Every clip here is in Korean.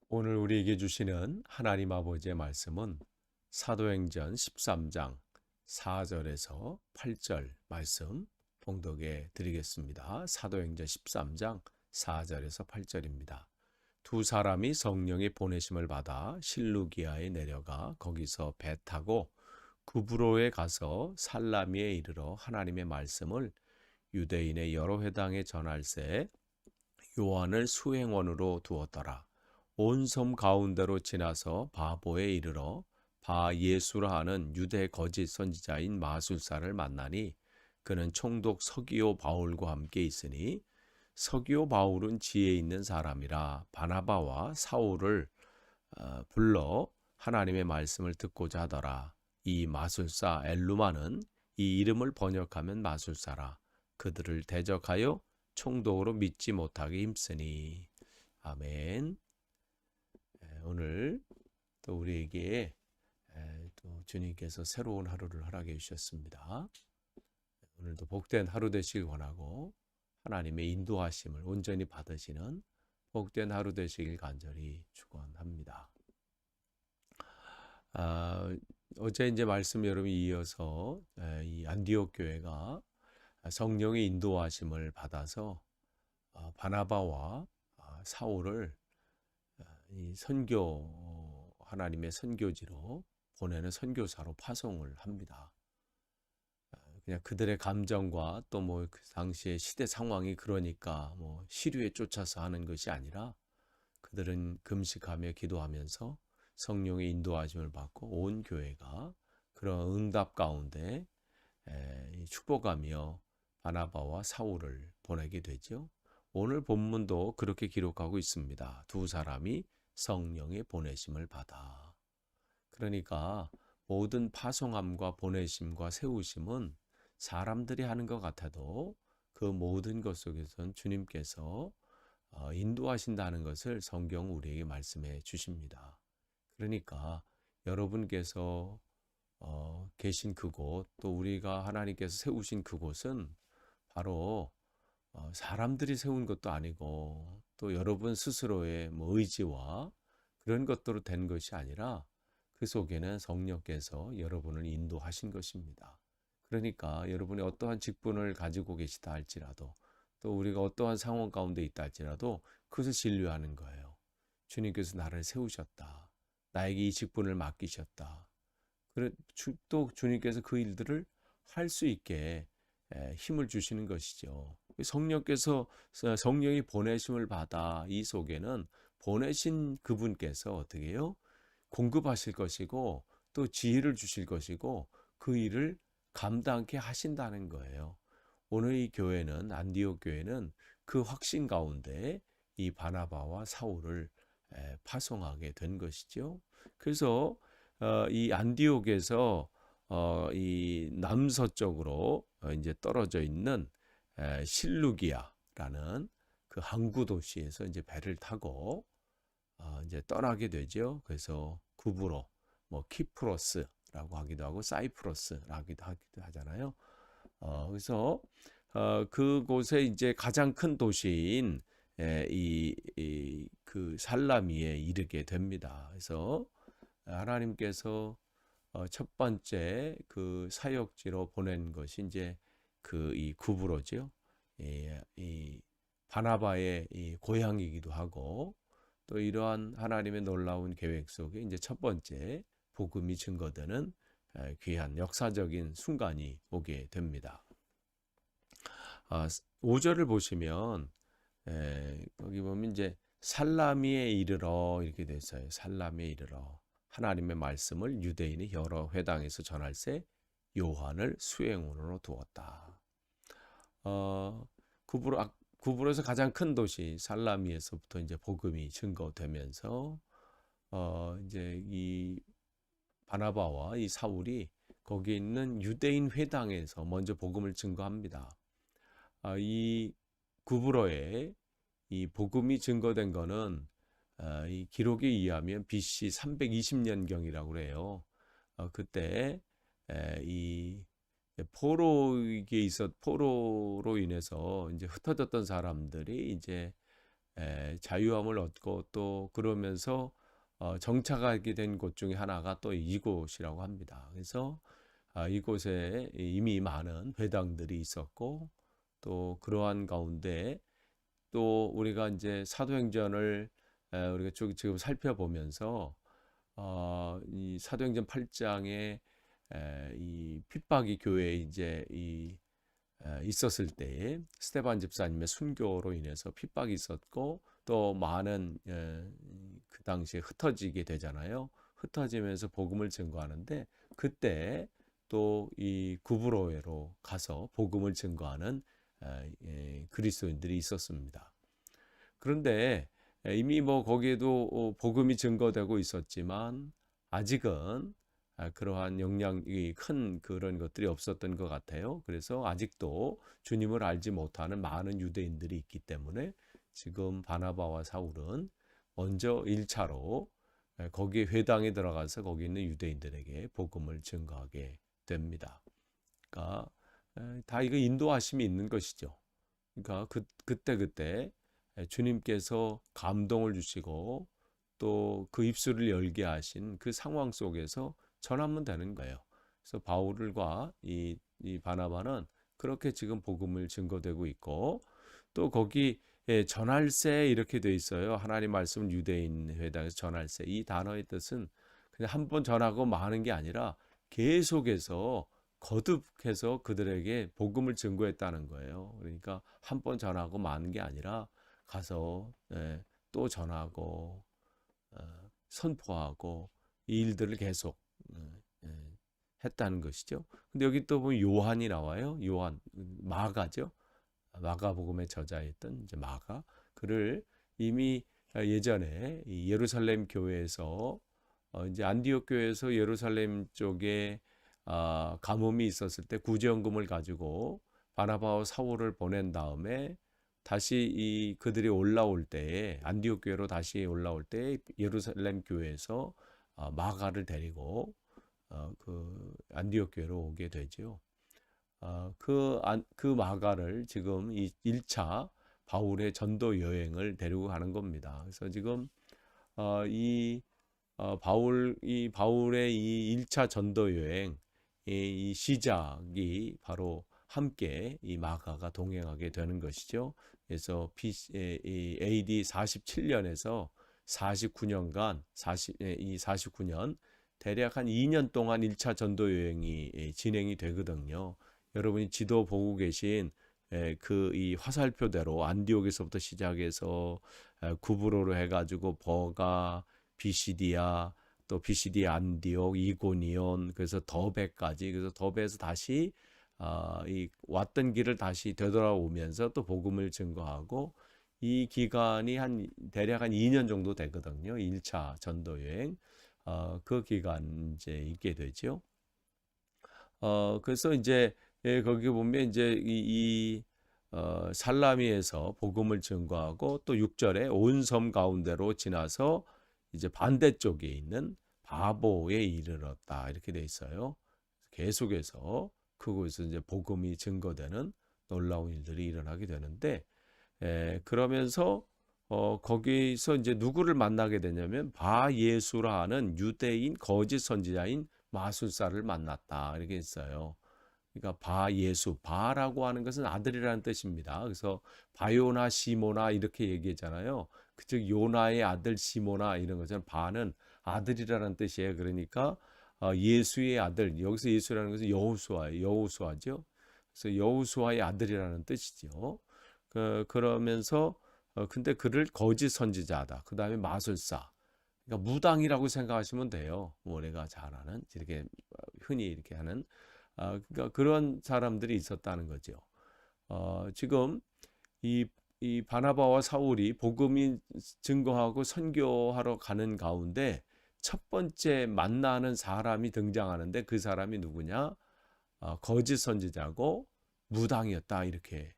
오늘 우리에게 주시는 하나님 아버지의 말씀은 사도행전 13장 4절에서 8절 말씀 봉독해 드리겠습니다. 사도행전 13장 4절에서 8절입니다. 두 사람이 성령의 보내심을 받아 실루기아에 내려가 거기서 배 타고 구브로에 가서 살라미에 이르러 하나님의 말씀을 유대인의 여러 회당에 전할새 요한을 수행원으로 두었더라. 온 섬 가운데로 지나서 바보에 이르러 바 예수라 하는 유대 거짓 선지자인 마술사를 만나니 그는 총독 서기오 바울과 함께 있으니 서기오 바울은 지혜 있는 사람이라 바나바와 사울을 불러 하나님의 말씀을 듣고자 하더라. 이 마술사 엘루마는 이 이름을 번역하면 마술사라. 그들을 대적하여 총독으로 믿지 못하게 힘쓰니. 아멘. 오늘 또 우리에게 또 주님께서 새로운 하루를 허락해 주셨습니다. 오늘도 복된 하루 되시길 원하고 하나님의 인도하심을 온전히 받으시는 복된 하루 되시길 간절히 축원합니다. 어제 이제 말씀 여러분이 이어서 이 안디옥 교회가 성령의 인도하심을 받아서 바나바와 사울을 이 선교 하나님의 선교지로 보내는 선교사로 파송을 합니다. 그냥 그들의 감정과 또 뭐 그 당시의 시대 상황이 그러니까 뭐 시류에 쫓아서 하는 것이 아니라 그들은 금식하며 기도하면서 성령의 인도하심을 받고 온 교회가 그런 응답 가운데 축복하며 바나바와 사울을 보내게 되죠. 오늘 본문도 그렇게 기록하고 있습니다. 두 사람이 성령의 보내심을 받아. 그러니까 모든 파송함과 보내심과 세우심은 사람들이 하는 것 같아도 그 모든 것 속에선 주님께서 인도하신다는 것을 성경 우리에게 말씀해 주십니다. 그러니까 여러분께서 계신 그곳, 또 우리가 하나님께서 세우신 그곳은 바로 사람들이 세운 것도 아니고 또 여러분 스스로의 뭐 의지와 그런 것들로 된 것이 아니라 그 속에는 성령께서 여러분을 인도하신 것입니다. 그러니까 여러분이 어떠한 직분을 가지고 계시다 할지라도 또 우리가 어떠한 상황 가운데 있다 할지라도 그것을 신뢰하는 거예요. 주님께서 나를 세우셨다. 나에게 이 직분을 맡기셨다. 또 주님께서 그 일들을 할 수 있게 힘을 주시는 것이죠. 성령께서 성령이 보내심을 받아 이 속에는 보내신 그분께서 어떻게 해요? 공급하실 것이고 또 지혜를 주실 것이고 그 일을 감당케 하신다는 거예요. 오늘 이 교회는 안디옥 교회는 그 확신 가운데 이 바나바와 사울을 파송하게 된 것이죠. 그래서 이 안디옥에서 이 남서쪽으로 이제 떨어져 있는 실루기아라는 그 항구 도시에서 이제 배를 타고 이제 떠나게 되죠. 그래서 구브로, 뭐 키프로스라고 하기도 하고 사이프러스라고 하기도 하잖아요. 그래서 그곳에 이제 가장 큰 도시인 그 살라미에 이르게 됩니다. 그래서 하나님께서 첫 번째 그 사역지로 보낸 것이 이제 그 이 구브로죠. 이 바나바의 이 고향이기도 하고 또 이러한 하나님의 놀라운 계획 속에 이제 첫 번째 복음이 증거되는 귀한 역사적인 순간이 오게 됩니다. 5절을 보시면 거기 보면 이제 살라미에 이르러 이렇게 돼 있어요. 살라미에 이르러 하나님의 말씀을 유대인의 여러 회당에서 전할새 요한을 수행원으로 두었다. 구브로에서 가장 큰 도시 살라미에서부터 이제 복음이 증거되면서 이제 이 바나바와 이 사울이 거기 있는 유대인 회당에서 먼저 복음을 증거합니다. 이 구브로에 이 복음이 증거된 거는 이 기록에 의하면 BC 320년경이라고 그래요. 그때 이 포로로 인해서 이제 흩어졌던 사람들이 이제 자유함을 얻고 또 그러면서 정착하게 된 곳 중에 하나가 또 이곳이라고 합니다. 그래서 이곳에 이미 많은 회당들이 있었고 또 그러한 가운데 또 우리가 이제 사도행전을 우리가 지금 살펴보면서 이 사도행전 8장에 이 핍박이 교회에 이제 있었을 때에 스데반 집사님의 순교로 인해서 핍박이 있었고 또 많은 그 당시에 흩어지게 되잖아요. 흩어지면서 복음을 증거하는데 그때 또 이 구브로에로 가서 복음을 증거하는 그리스도인들이 있었습니다. 그런데 이미 뭐 거기에도 복음이 증거되고 있었지만 아직은 그러한 영향이 큰 그런 것들이 없었던 것 같아요. 그래서 아직도 주님을 알지 못하는 많은 유대인들이 있기 때문에 지금 바나바와 사울은 먼저 1차로 거기에 회당에 들어가서 거기 있는 유대인들에게 복음을 증거하게 됩니다. 그러니까 다 이거 인도하심이 있는 것이죠. 그러니까 그때 주님께서 감동을 주시고 또 그 입술을 열게 하신 그 상황 속에서 전하면 되는 거예요. 그래서 바울과 이 바나바는 그렇게 지금 복음을 증거되고 있고 또 거기 전할세 이렇게 돼 있어요. 하나님 말씀을 유대인 회당에서 전할세. 이 단어의 뜻은 그냥 한 번 전하고 마는 게 아니라 계속해서 거듭해서 그들에게 복음을 증거했다는 거예요. 그러니까 한 번 전하고 마는 게 아니라 가서 또 전하고 선포하고 이 일들을 계속 했다는 것이죠. 근데 여기 또 보면 요한이 나와요. 요한 마가죠. 마가복음의 저자였던 이제 마가 그를 이미 예전에 이 예루살렘 교회에서 이제 안디옥 교회에서 예루살렘 쪽에 가뭄이 있었을 때 구제연금을 가지고 바나바와 사울을 보낸 다음에 다시 그들이 올라올 때에 안디옥 교회로 다시 올라올 때 예루살렘 교회에서 마가를 데리고 그 안디옥 교회로 오게 되죠. 그 마가를 지금 이 1차 바울의 전도 여행을 데리고 가는 겁니다. 그래서 지금 바울의 이 1차 전도 여행 이 시작이 바로 함께 이 마가가 동행하게 되는 것이죠. 그래서 AD 47년에서 49년간 이 49년 대략 한 2년 동안 1차 전도 여행이 진행이 되거든요. 여러분이 지도 보고 계신 그 이 화살표대로 안디옥에서부터 시작해서 구브로로 해가지고 버가, 비시디아, 또 비시디아 안디옥, 이고니온, 그래서 더베까지, 그래서 더베에서 다시 이 왔던 길을 다시 되돌아오면서 또 복음을 증거하고 이 기간이 대략 한 2년 정도 되거든요. 1차 전도 여행. 그 기간 이제 있게 되죠. 그래서 이제 거기 보면 이제 살라미에서 복음을 증거하고 또 6절에 온 섬 가운데로 지나서 이제 반대쪽에 있는 바보에 이르렀다 이렇게 돼 있어요. 계속해서 그곳에서 이제 복음이 증거되는 놀라운 일들이 일어나게 되는데 그러면서 거기서 이제 누구를 만나게 되냐면 바예수라 하는 유대인 거짓 선지자인 마술사를 만났다 이렇게 있어요. 그러니까 바예수, 바라고 하는 것은 아들이라는 뜻입니다. 그래서 바요나 시모나 이렇게 얘기했잖아요. 즉 요나의 아들 시모나 이런 것은 바는 아들이라는 뜻이에요. 그러니까 예수의 아들, 여기서 예수라는 것은 여호수아죠. 그래서 여호수아의 아들이라는 뜻이죠. 그러면서 근데 그를 거짓 선지자다. 그 다음에 마술사. 그러니까 무당이라고 생각하시면 돼요. 우리가 잘 아는 이렇게 흔히 이렇게 하는 그러니까 그런 사람들이 있었다는 거죠. 지금 이 바나바와 사울이 복음이 증거하고 선교하러 가는 가운데 첫 번째 만나는 사람이 등장하는데 그 사람이 누구냐? 거짓 선지자고 무당이었다 이렇게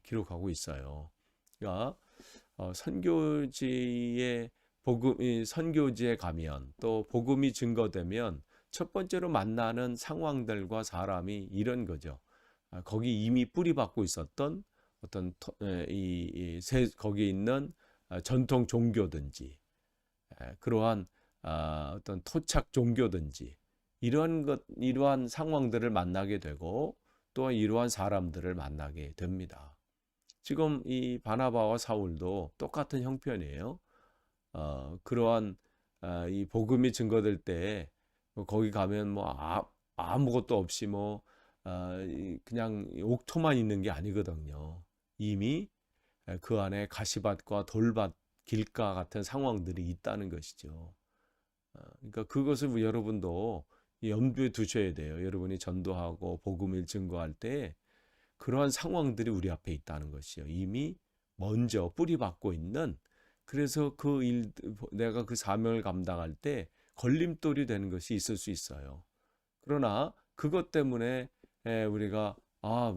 기록하고 있어요. 그러니까 선교지에 가면 또 복음이 증거되면 첫 번째로 만나는 상황들과 사람이 이런 거죠. 거기 이미 뿌리 박고 있었던 어떤 거기 있는 전통 종교든지 그러한 어떤 토착 종교든지 이러한 상황들을 만나게 되고 또 이러한 사람들을 만나게 됩니다. 지금 이 바나바와 사울도 똑같은 형편이에요. 그러한 이 복음이 증거될 때 거기 가면 뭐 아무것도 없이 뭐 그냥 옥토만 있는 게 아니거든요. 이미 그 안에 가시밭과 돌밭, 길가 같은 상황들이 있다는 것이죠. 그러니까 그것을 여러분도 염두에 두셔야 돼요. 여러분이 전도하고 복음을 증거할 때 그러한 상황들이 우리 앞에 있다는 것이요. 이미 먼저 뿌리박고 있는, 그래서 내가 그 사명을 감당할 때 걸림돌이 되는 것이 있을 수 있어요. 그러나 그것 때문에 우리가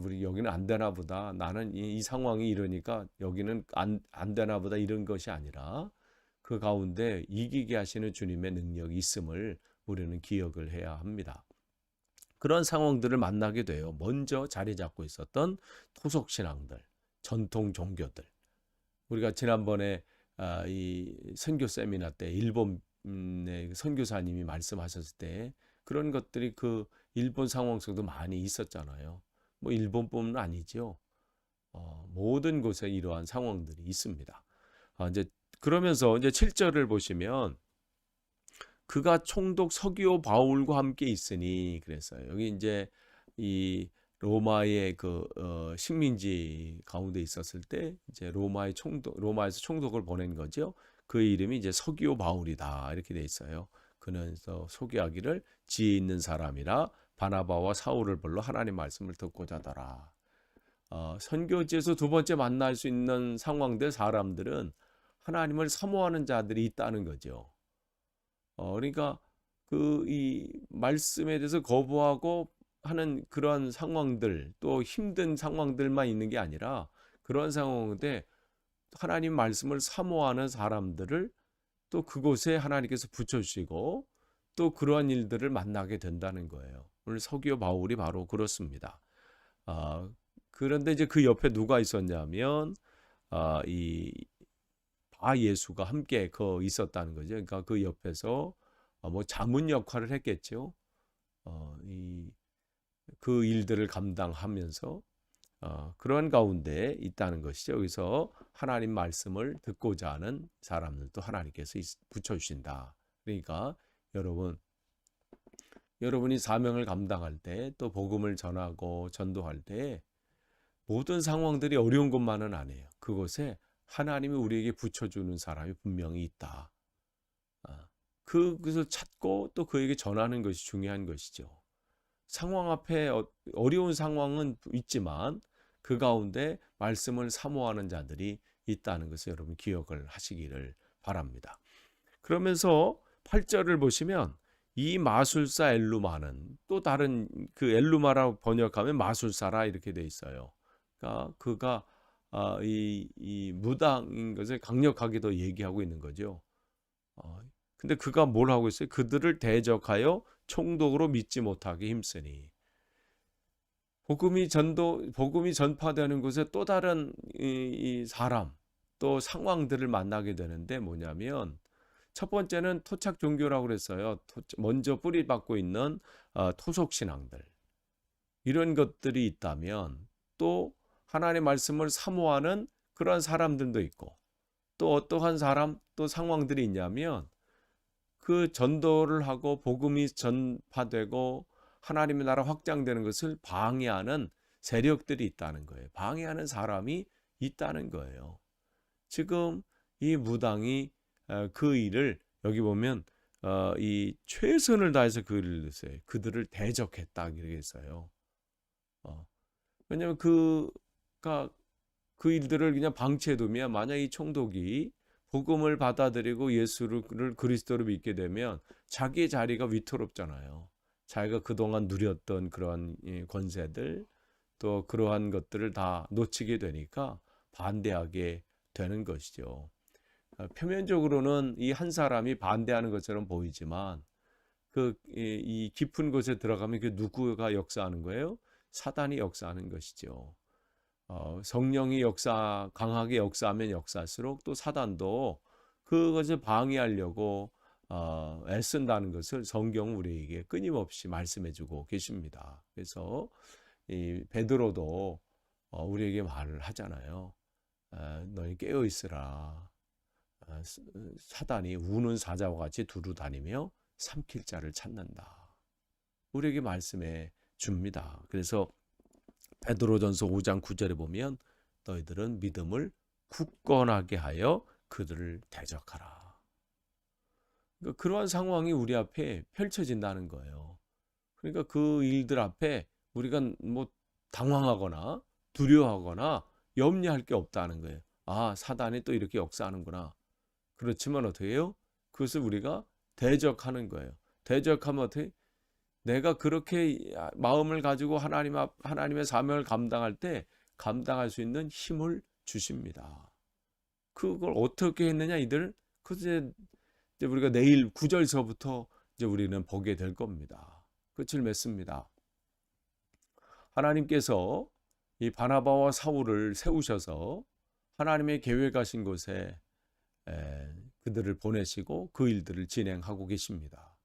우리 여기는 안 되나 보다. 나는 이 상황이 이러니까 여기는 안 되나 보다. 이런 것이 아니라 그 가운데 이기게 하시는 주님의 능력이 있음을 우리는 기억을 해야 합니다. 그런 상황들을 만나게 돼요. 먼저 자리 잡고 있었던 토속 신앙들, 전통 종교들. 우리가 지난번에 이 선교 세미나 때 일본의 선교사님이 말씀하셨을 때 그런 것들이 그 일본 상황 속도 많이 있었잖아요. 뭐 일본뿐만 아니죠. 모든 곳에 이러한 상황들이 있습니다. 이제 그러면서 이제 7절을 보시면 그가 총독 서기오 바울과 함께 있으니 그랬어요. 여기 이제 이 로마의 그 식민지 가운데 있었을 때 이제 로마에서 총독을 보낸 거죠. 그 이름이 이제 서기오 바울이다 이렇게 돼 있어요. 그는 소개하기를 지혜 있는 사람이라 바나바와 사울을 불러 하나님 말씀을 듣고자 하더라. 선교지에서 두 번째 만날 수 있는 상황들, 사람들은 하나님을 사모하는 자들이 있다는 거죠. 그러니까 이 말씀에 대해서 거부하고 하는 그러한 상황들, 또 힘든 상황들만 있는 게 아니라 그러한 상황인데 하나님 말씀을 사모하는 사람들을 또 그곳에 하나님께서 붙여주시고 또 그러한 일들을 만나게 된다는 거예요. 오늘 서기오 바울이 바로 그렇습니다. 그런데 이제 그 옆에 누가 있었냐면 이 바 예수가 함께 있었다는 거죠. 그러니까 그 옆에서 뭐 자문 역할을 했겠죠. 그 일들을 감당하면서 그런 가운데 있다는 것이죠. 여기서 하나님 말씀을 듣고자 하는 사람들도 하나님께서 붙여주신다. 그러니까 여러분이 사명을 감당할 때 또 복음을 전하고 전도할 때 모든 상황들이 어려운 것만은 아니에요. 그곳에 하나님이 우리에게 붙여주는 사람이 분명히 있다. 그것을 찾고 또 그에게 전하는 것이 중요한 것이죠. 상황 앞에 어려운 상황은 있지만 그 가운데 말씀을 사모하는 자들이 있다는 것을 여러분 기억을 하시기를 바랍니다. 그러면서 8절을 보시면 이 마술사 엘루마는 또 다른 그 엘루마라고 번역하면 마술사라 이렇게 돼 있어요. 그러니까 그가 이 무당인 것을 강력하게 더 얘기하고 있는 거죠. 근데 그가 뭘 하고 있어요? 그들을 대적하여 총독으로 믿지 못하게 힘쓰니. 복음이 전파되는 곳에 또 다른 이 사람, 또 상황들을 만나게 되는데 뭐냐면 첫 번째는 토착 종교라고 그랬어요. 먼저 뿌리박고 있는 토속 신앙들. 이런 것들이 있다면 또 하나님의 말씀을 사모하는 그런 사람들도 있고 또 어떠한 사람 또 상황들이 있냐면 그 전도를 하고 복음이 전파되고 하나님의 나라 확장되는 것을 방해하는 세력들이 있다는 거예요. 방해하는 사람이 있다는 거예요. 지금 이 무당이 그 일을 여기 보면 이 최선을 다해서 그 일을 했어요. 그들을 대적했다 이렇게 했어요. 왜냐하면 그 일들을 그냥 방치해두면 만약 이 총독이 복음을 받아들이고 예수를 그리스도로 믿게 되면 자기의 자리가 위태롭잖아요. 자기가 그동안 누렸던 그러한 권세들 또 그러한 것들을 다 놓치게 되니까 반대하게 되는 것이죠. 표면적으로는 이 한 사람이 반대하는 것처럼 보이지만 이 깊은 곳에 들어가면 그 누구가 역사하는 거예요? 사단이 역사하는 것이죠. 성령이 강하게 역사하면 역사할수록 또 사단도 그것을 방해하려고 애쓴다는 것을 성경 우리에게 끊임없이 말씀해주고 계십니다. 그래서 이 베드로도 우리에게 말을 하잖아요. 너희 깨어 있으라. 사단이 우는 사자와 같이 두루 다니며 삼킬 자를 찾는다. 우리에게 말씀해 줍니다. 그래서 베드로전서 5장 9절에 보면 너희들은 믿음을 굳건하게 하여 그들을 대적하라. 그러니까 그러한 상황이 우리 앞에 펼쳐진다는 거예요. 그러니까 그 일들 앞에 우리가 뭐 당황하거나 두려워하거나 염려할 게 없다는 거예요. 사단이 또 이렇게 역사하는구나. 그렇지만 어떻게 해요? 그것을 우리가 대적하는 거예요. 대적하면 어떻게? 내가 그렇게 마음을 가지고 하나님의 사명을 감당할 때 감당할 수 있는 힘을 주십니다. 그걸 어떻게 했느냐 이들 이제 우리가 내일 9절서부터 이제 우리는 보게 될 겁니다. 끝을 맺습니다. 하나님께서 이 바나바와 사울을 세우셔서 하나님의 계획하신 곳에 그들을 보내시고 그 일들을 진행하고 계십니다.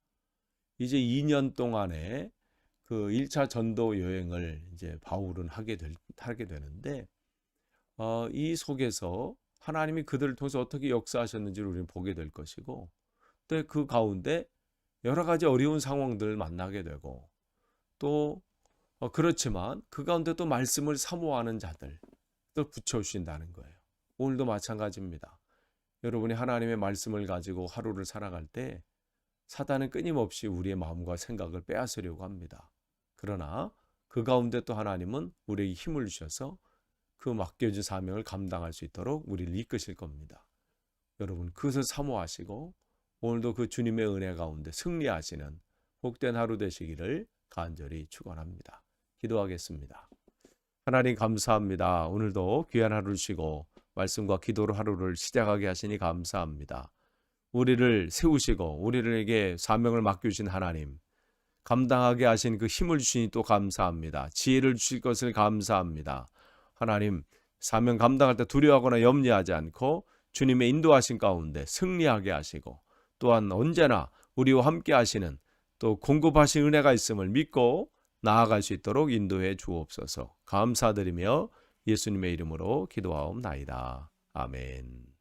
이제 2년 동안의 그 1차 전도 여행을 이제 바울은 하게 되는데 이 속에서 하나님이 그들을 통해서 어떻게 역사하셨는지를 우리는 보게 될 것이고 또 그 가운데 여러 가지 어려운 상황들을 만나게 되고 또 그렇지만 그 가운데 또 말씀을 사모하는 자들 또 붙여주신다는 거예요. 오늘도 마찬가지입니다. 여러분이 하나님의 말씀을 가지고 하루를 살아갈 때 사단은 끊임없이 우리의 마음과 생각을 빼앗으려고 합니다. 그러나 그 가운데 또 하나님은 우리에게 힘을 주셔서 그 맡겨진 사명을 감당할 수 있도록 우리를 이끄실 겁니다. 여러분 그것을 사모하시고 오늘도 그 주님의 은혜 가운데 승리하시는 복된 하루 되시기를 간절히 축원합니다. 기도하겠습니다. 하나님 감사합니다. 오늘도 귀한 하루를 쉬고 말씀과 기도로 하루를 시작하게 하시니 감사합니다. 우리를 세우시고 우리에게 사명을 맡겨주신 하나님 감당하게 하신 그 힘을 주시니 또 감사합니다. 지혜를 주실 것을 감사합니다. 하나님 사명 감당할 때 두려워하거나 염려하지 않고 주님의 인도하신 가운데 승리하게 하시고 또한 언제나 우리와 함께 하시는 또 공급하신 은혜가 있음을 믿고 나아갈 수 있도록 인도해 주옵소서. 감사드리며 예수님의 이름으로 기도하옵나이다. 아멘.